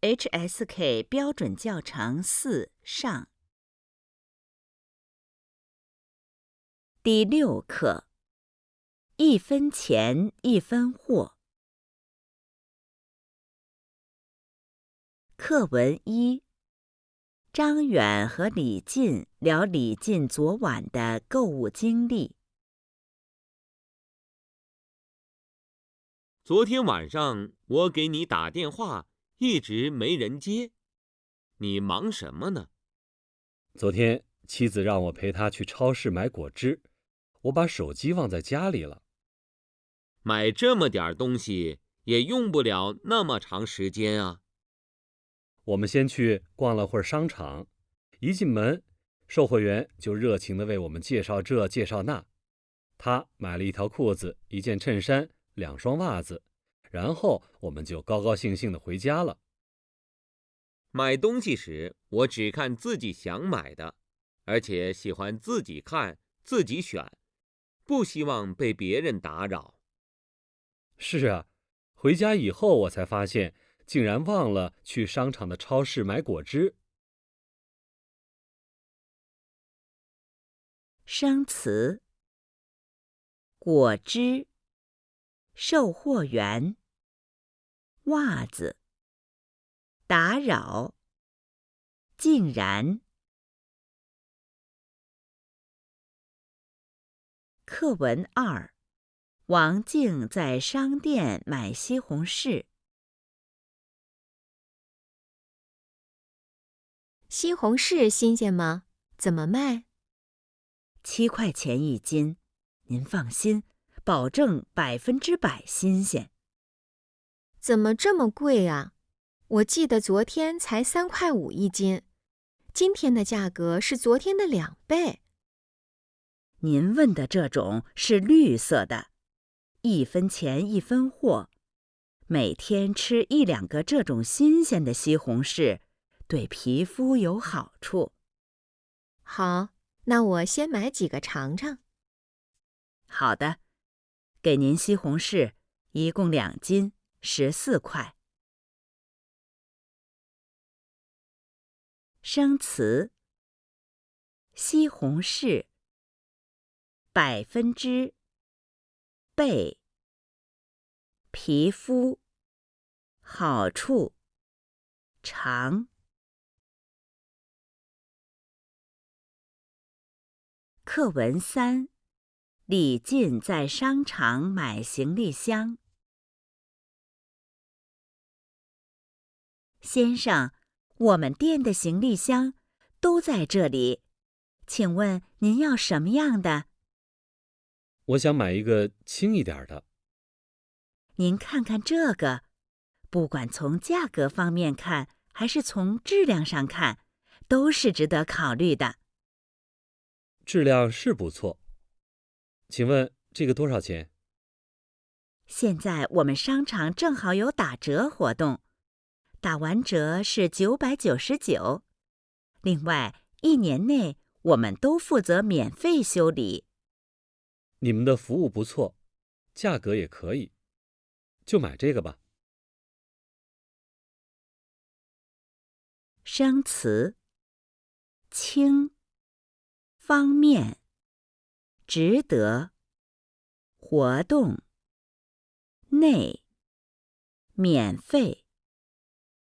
HSK 标准教程4上。第6课，1分钱1分货。课文1，张远和李进聊李进昨晚的购物经历。昨天晚上我给你打电话，一直没人接，你忙什么呢？昨天妻子让我陪她去超市买果汁，我把手机忘在家里了。买这么点东西也用不了那么长时间啊。我们先去逛了会儿商场，一进门，售货员就热情地为我们介绍这介绍那。他买了一条裤子、一件衬衫、2双袜子，然后我们就高高兴兴地回家了。买东西时，我只看自己想买的，而且喜欢自己看、自己选，不希望被别人打扰。是啊，回家以后我才发现，竟然忘了去商场的超市买果汁。生词：果汁、售货员、袜子、打扰、竟然。课文2，王静在商店买西红柿。西红柿新鲜吗？怎么卖？7块钱1斤，您放心，保证100%新鲜。怎么这么贵啊？我记得昨天才3块5一斤，今天的价格是昨天的2倍。您问的这种是绿色的，1分钱1分货。每天吃1、2个这种新鲜的西红柿，对皮肤有好处。好，那我先买几个尝尝。好的，给您西红柿，一共2斤，14块。生词：西红柿、%、倍、皮肤、好处、尝。课文3，李进在商场买行李箱。先生，我们店的行李箱都在这里，请问您要什么样的？我想买一个轻一点的。您看看这个，不管从价格方面看，还是从质量上看，都是值得考虑的。质量是不错，请问这个多少钱？现在我们商场正好有打折活动，打完折是999。另外，1年内我们都负责免费修理。你们的服务不错，价格也可以，就买这个吧。生词：轻、方面、值得、活动、内、免费、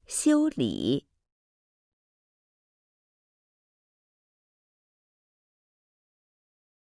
修理。